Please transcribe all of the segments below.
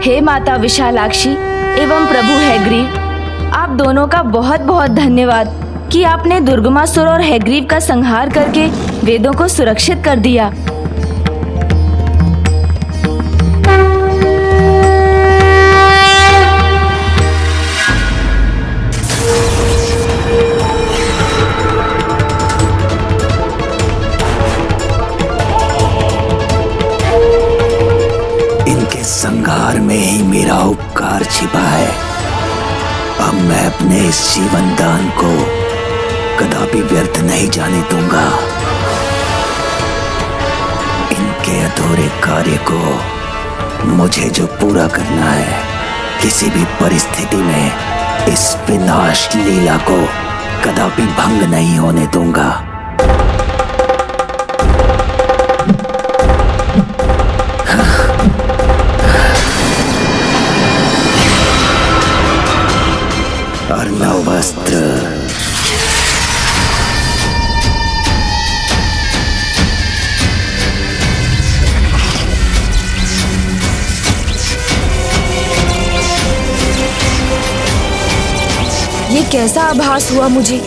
हे माता विशालाक्षी एवं प्रभु हैग्रीव, आप दोनों का बहुत बहुत धन्यवाद कि आपने दुर्गमासुर और हैग्रीव का संहार करके वेदों को सुरक्षित कर दिया। संहार में ही मेरा उपकार छिपा है। अब मैं अपने इस जीवन दान को कदापि व्यर्थ नहीं जाने दूंगा। इनके अधूरे कार्य को मुझे जो पूरा करना है, किसी भी परिस्थिति में इस विनाश लीला को कदापि भंग नहीं होने दूंगा। अर्णव अस्त्र। ये कैसा आभास हुआ मुझे,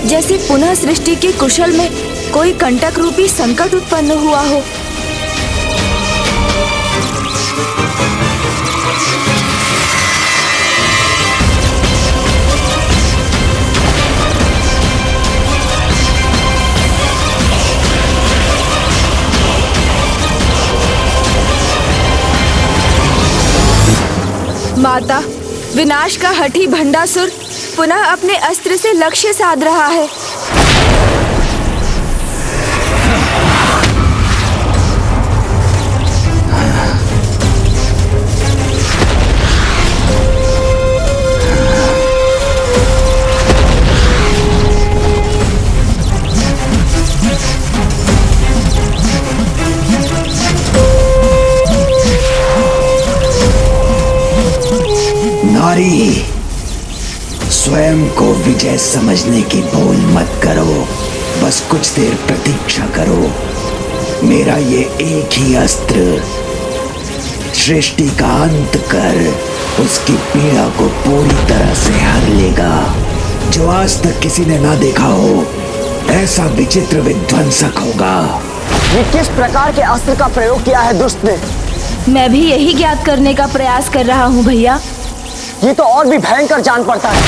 जैसे पुनः सृष्टि के कुशल में कोई कंटक रूपी संकट उत्पन्न हुआ हो। माता, विनाश का हठी भंडासुर पुनः अपने अस्त्र से लक्ष्य साध रहा है। नारी, स्वयं को विजय समझने की भूल मत करो। बस कुछ देर प्रतीक्षा करो। मेरा ये एक ही अस्त्र सृष्टि का अंत कर उसकी पीड़ा को पूरी तरह से हर लेगा। जो आज तक किसी ने ना देखा हो, ऐसा विचित्र विध्वंसक होगा। ये किस प्रकार के अस्त्र का प्रयोग किया है दुष्ट ने? मैं भी यही ज्ञात करने का प्रयास कर रहा हूँ भैया। ये तो और भी भयंकर जान पड़ता है।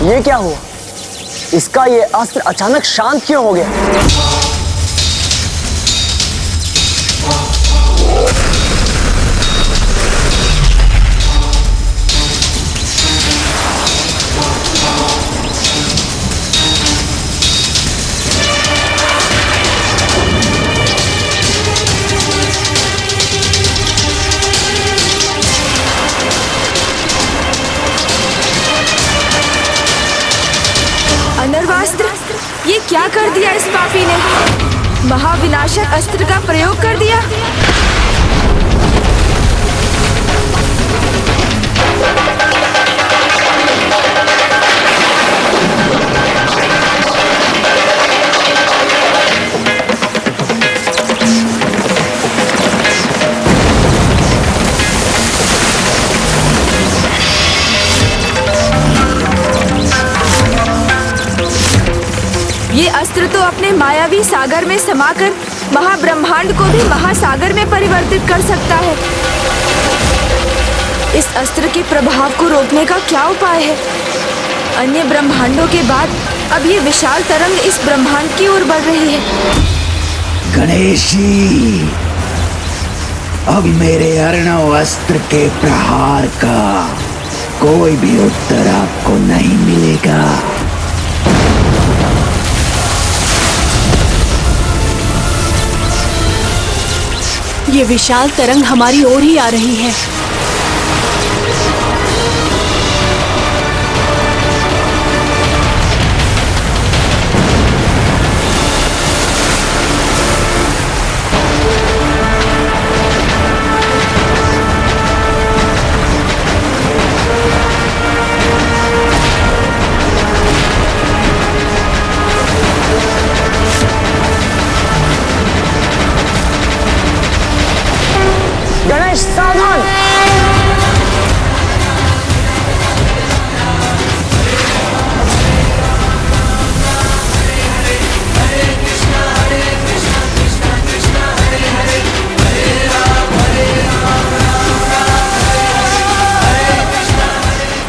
ये क्या हुआ? इसका ये अस्त्र अचानक शांत क्यों हो गया? अनर्वास्त्र, ये क्या कर दिया इस पापी ने? महाविनाशक अस्त्र का प्रयोग कर दिया। ये अस्त्र तो अपने मायावी सागर में समाकर महाब्रह्मांड को भी महासागर में परिवर्तित कर सकता है। इस अस्त्र के प्रभाव को रोकने का क्या उपाय है? अन्य ब्रह्मांडों के बाद अब ये विशाल तरंग इस ब्रह्मांड की ओर बढ़ रही है। गणेशी, अब मेरे अर्णव अस्त्र के प्रहार का कोई भी उत्तर आपको नहीं मिलेगा। ये विशाल तरंग हमारी ओर ही आ रही है।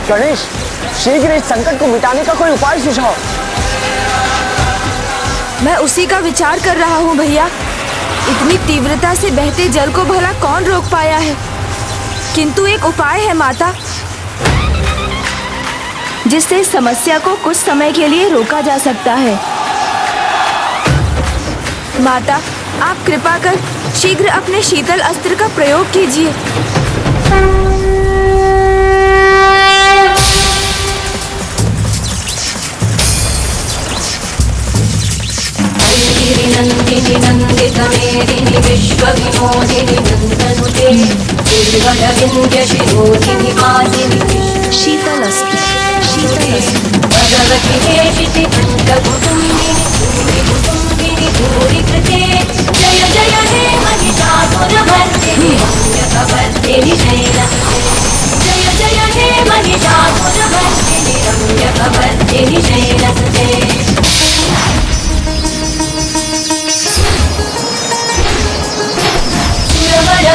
गणेश, शीघ्र इस संकट को मिटाने का कोई उपाय सुझाओ। मैं उसी का विचार कर रहा हूँ भैया। इतनी तीव्रता से बहते जल को भला कौन रोक पाया है? किंतु एक उपाय है माता, जिससे समस्या को कुछ समय के लिए रोका जा सकता है। माता, आप कृपा कर शीघ्र अपने शीतल अस्त्र का प्रयोग कीजिए। नंदिनी नंदित मेदिनी विश्व विनोदिनी नंदनुते दुर्गल विंध्य शिरोधिनी पादिनी शीतल अस्त्र, शीतल अस्त्र। भगवती देशिति कुटुंबिनी कुटुंबिनी भूरि कृते जय जय हे महिषासुरमर्दिनी रम्यकवर्दिनी शैलसुते जय जय हे महिषासुरमर्दिनी रम्यकवर्दिनी शैलसुते।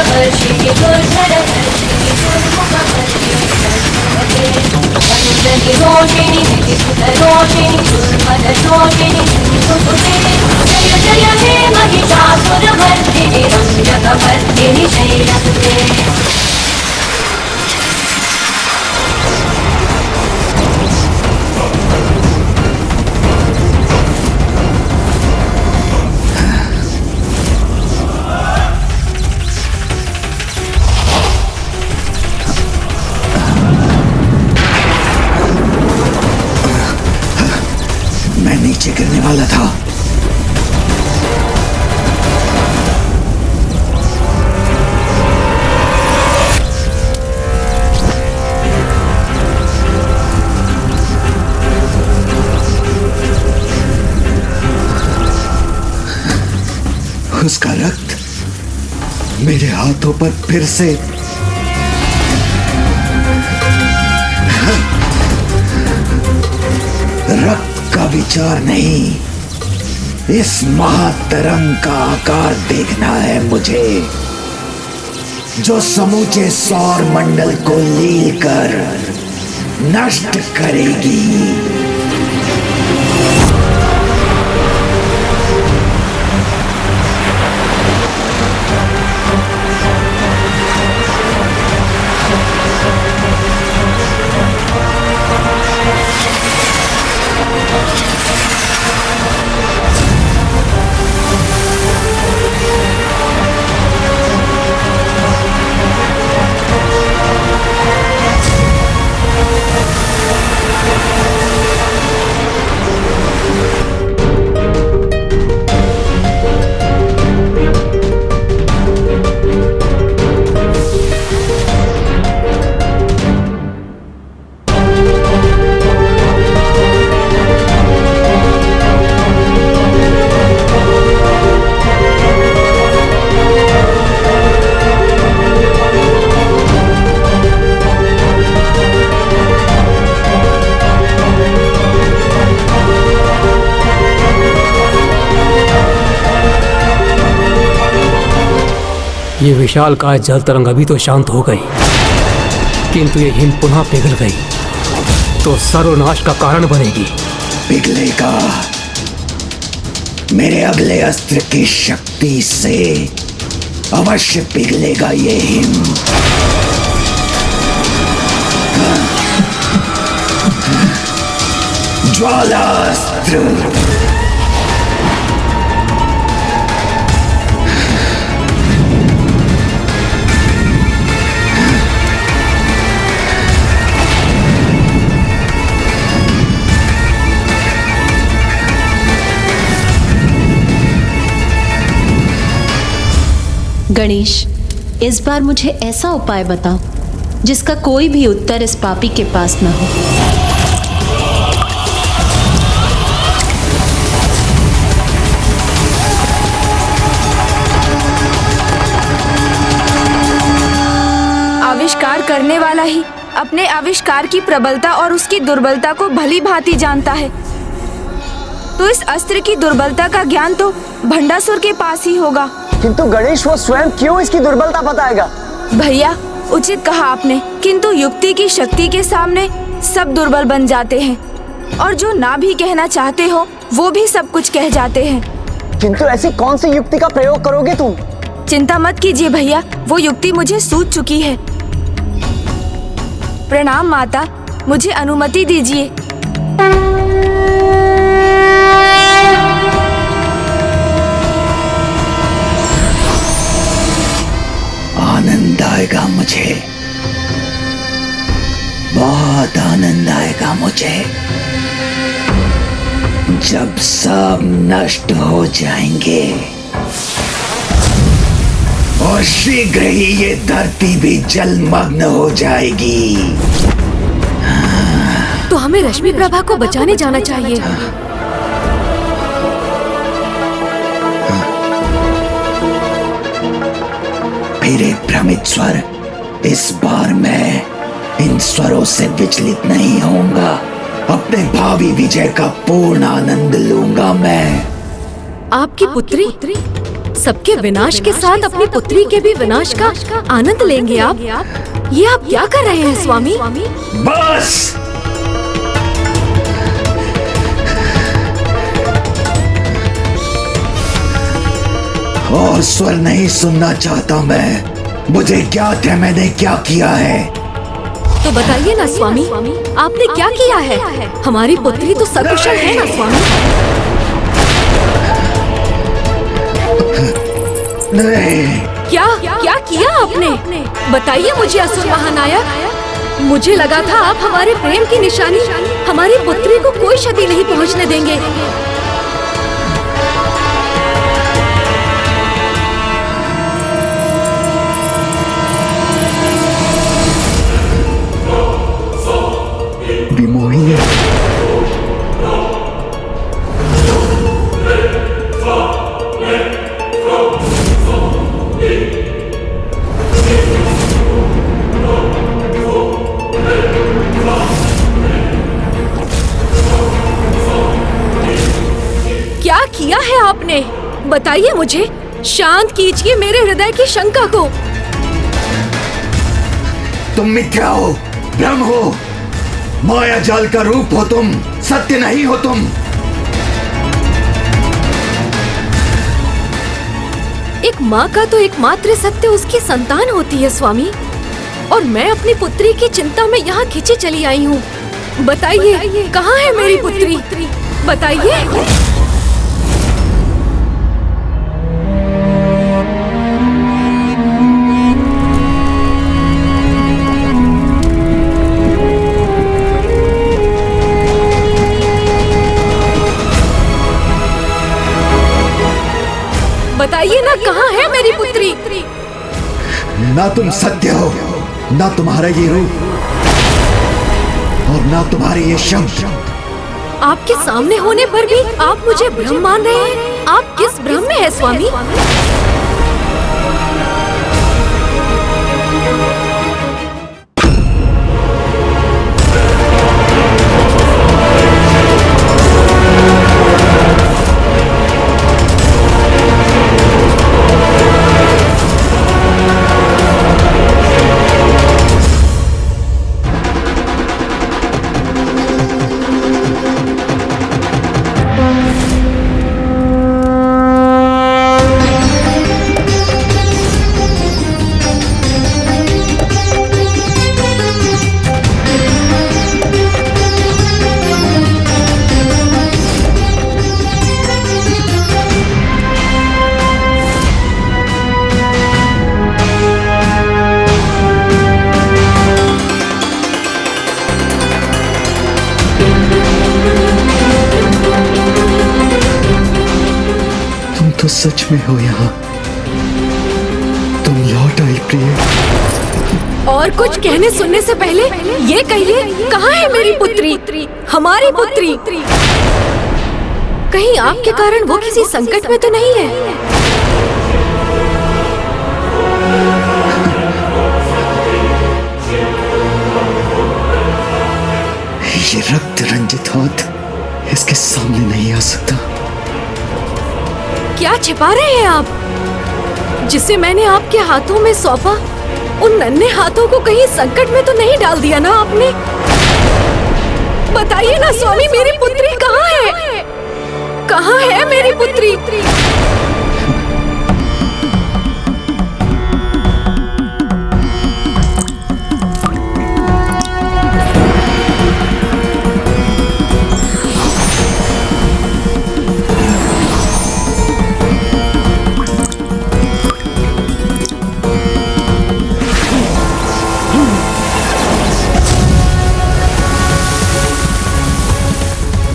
वर्षिणि दुर्धरवर्षिणि दुर्मुखवर्षिणि सर्वते रोषिणि विधिसुतरोषिणि दुर्मदशोषिणि सुसुते जय जय हे महिषासुरमर्दिनि रम्यकवर्दिनि शैलसुते। मैं नीचे गिरने वाला था। उसका रक्त मेरे हाथों पर फिर से रक्त का विचार नहीं, इस महातरंग का आकार देखना है मुझे, जो समूचे सौर मंडल को लील कर नष्ट करेगी। ये विशालकाय जल तरंग अभी तो शांत हो गई, किंतु ये हिम पुनः पिघल गई तो सर्वनाश का कारण बनेगी। पिघलेगा, मेरे अगले अस्त्र की शक्ति से अवश्य पिघलेगा ये हिम। ज्वालास्त्र। गणेश, इस बार मुझे ऐसा उपाय बताओ जिसका कोई भी उत्तर इस पापी के पास न हो। आविष्कार करने वाला ही अपने आविष्कार की प्रबलता और उसकी दुर्बलता को भली भांति जानता है, तो इस अस्त्र की दुर्बलता का ज्ञान तो भंडासुर के पास ही होगा। किंतु गणेश, वो स्वयं क्यों इसकी दुर्बलता बताएगा? भैया, उचित कहा आपने, किंतु युक्ति की शक्ति के सामने सब दुर्बल बन जाते हैं और जो ना भी कहना चाहते हो वो भी सब कुछ कह जाते हैं। किंतु ऐसी कौन सी युक्ति का प्रयोग करोगे तुम? चिंता मत कीजिए भैया, वो युक्ति मुझे सूझ चुकी है। प्रणाम माता, मुझे अनुमति दीजिए। आनंद आएगा मुझे, बहुत आनंद आएगा मुझे जब सब नष्ट हो जाएंगे और शीघ्र ही ये धरती भी जलमग्न हो जाएगी। तो हमें रश्मि प्रभा को बचाने जाना चाहिए। फिर एक भ्रमित स्वर, इस बार मैं इन स्वरों से विचलित नहीं होऊंगा। अपने भावी विजय का पूर्ण आनंद लूंगा मैं। आपकी पुत्री सबके विनाश के साथ अपनी पुत्री के भी विनाश का आनंद लेंगे आप? ये आप क्या कर रहे हैं स्वामी? बस और स्वर नहीं सुनना चाहता मैं। मुझे ज्ञात है मैंने क्या किया है। तो बताइए ना स्वामी, आपने क्या किया है? हमारी पुत्री तो सकुशल है ना स्वामी? नहीं। क्या क्या किया आपने? बताइए मुझे असुर महानायक। मुझे लगा था आप हमारे प्रेम की निशानी, हमारी पुत्री को कोई क्षति नहीं पहुंचने देंगे। विमोही है। क्या किया है आपने? बताइए मुझे, शांत कीजिए मेरे हृदय की शंका को। तुम मिथ्या हो, भ्रम हो, माया जाल का रूप हो तुम, सत्य नहीं हो तुम। एक माँ का तो एकमात्र सत्य उसकी संतान होती है स्वामी, और मैं अपनी पुत्री की चिंता में यहाँ खिंची चली आई हूँ। बताइए कहाँ है मेरी पुत्री? बताइए। बताइए ना, कहाँ है मेरी पुत्री? ना तुम सत्य हो, ना तुम्हारा ये रूप, और ना तुम्हारे ये शब्द। आपके सामने होने पर भी आप मुझे भ्रम मान रहे हैं? आप किस भ्रम में है स्वामी? तो सच में हो यहाँ, तुम लौट आई प्रिय। और कुछ कहने सुनने से पहले ये कहिए, कहाँ है मेरी पुत्री? हमारी पुत्री? कहीं आपके कारण वो किसी संकट में तो नहीं है? ये रक्त रंजित हाथ इसके सामने नहीं आ सकता। क्या छिपा रहे हैं आप? जिसे मैंने आपके हाथों में सौंपा, उन नन्हे हाथों को कहीं संकट में तो नहीं डाल दिया ना आपने? बताइए ना स्वामी, मेरी पुत्री कहाँ है? कहाँ है मेरी पुत्री?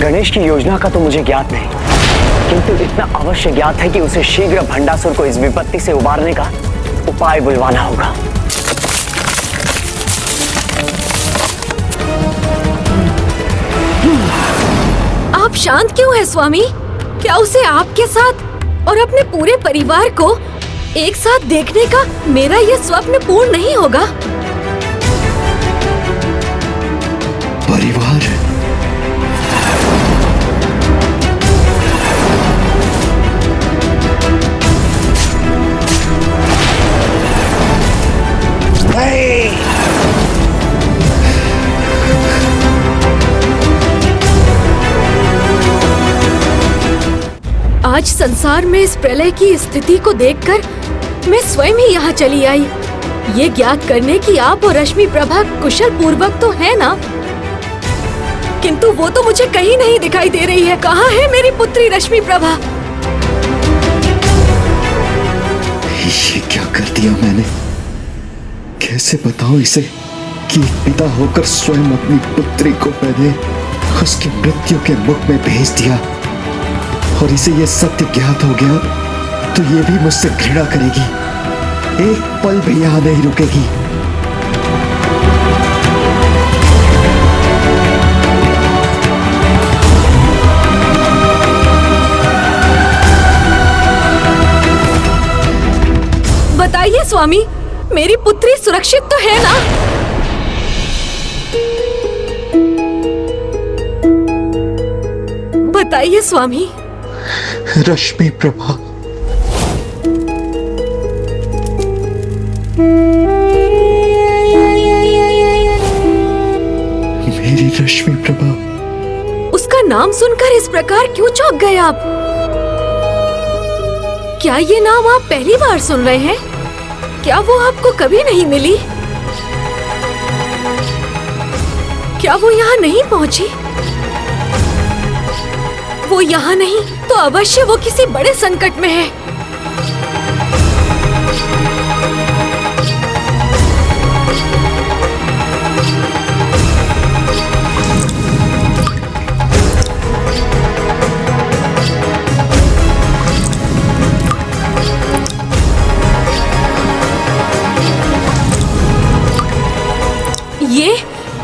गणेश की योजना का तो मुझे ज्ञात नहीं, किंतु इतना अवश्य ज्ञात है कि उसे शीघ्र भंडासुर को इस विपत्ति से उबारने का उपाय बुलवाना होगा। आप शांत क्यों हैं स्वामी? क्या उसे आपके साथ और अपने पूरे परिवार को एक साथ देखने का मेरा यह स्वप्न पूर्ण नहीं होगा? परिवार? आज संसार में इस प्रलय की स्थिति को देखकर मैं स्वयं ही यहाँ चली आई, ये ज्ञात करने कि आप और रश्मि प्रभा कुशल पूर्वक तो है ना, किंतु वो तो मुझे कहीं नहीं दिखाई दे रही है। कहाँ है मेरी पुत्री रश्मि प्रभा? ये क्या कर दिया मैंने? कैसे बताऊं इसे कि एक पिता होकर स्वयं अपनी पुत्री को मैंने उसकी मृत्यु के मुख में भेज दिया, और इसे ये सत्य ज्ञात हो गया तो ये भी मुझसे घृणा करेगी, एक पल भी यहां नहीं रुकेगी। बताइए स्वामी, मेरी पुत्री सुरक्षित तो है ना? बताइए स्वामी। रश्मि प्रभा, मेरी रश्मि प्रभा। उसका नाम सुनकर इस प्रकार क्यों चौंक गए आप? क्या ये नाम आप पहली बार सुन रहे हैं? क्या वो आपको कभी नहीं मिली? क्या वो यहाँ नहीं पहुँची? वो यहाँ नहीं तो अवश्य वो किसी बड़े संकट में है।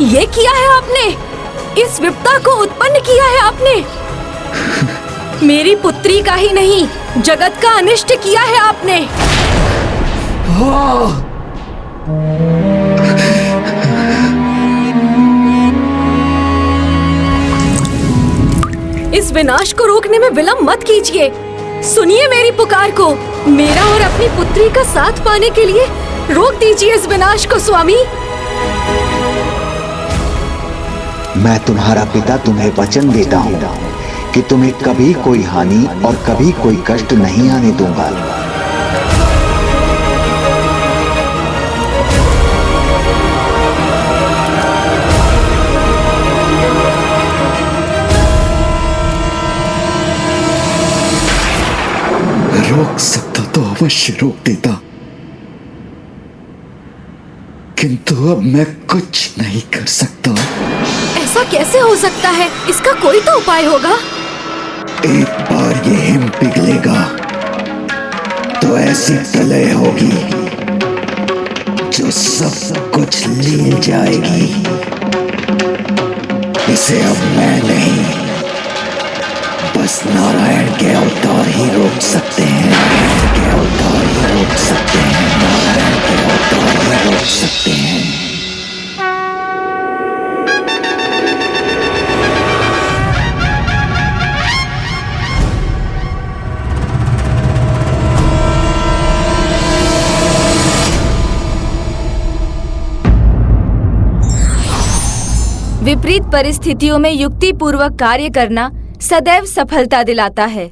ये किया है आपने? इस विपदा को उत्पन्न किया है आपने? मेरी पुत्री का ही नहीं, जगत का अनिष्ट किया है आपने। इस विनाश को रोकने में विलंब मत कीजिए। सुनिए मेरी पुकार को। मेरा और अपनी पुत्री का साथ पाने के लिए रोक दीजिए इस विनाश को स्वामी। मैं तुम्हारा पिता तुम्हें वचन देता हूँ कि तुम्हें कभी कोई हानि और कभी कोई कष्ट नहीं आने दूंगा। रोक सकता तो अवश्य रोक देता, किंतु अब मैं कुछ नहीं कर सकता। ऐसा कैसे हो सकता है? इसका कोई तो उपाय होगा। एक बार ये हिम पिघलेगा तो ऐसी प्रलय होगी जो सब कुछ लील जाएगी। इसे अब मैं नहीं, बस नारायण के अवतार ही रोक सकते हैं। नारायण के अवतार ही रोक सकते हैं। नारायण के अवतार ही रोक सकते हैं। विपरीत परिस्थितियों में युक्ति पूर्वक कार्य करना सदैव सफलता दिलाता है।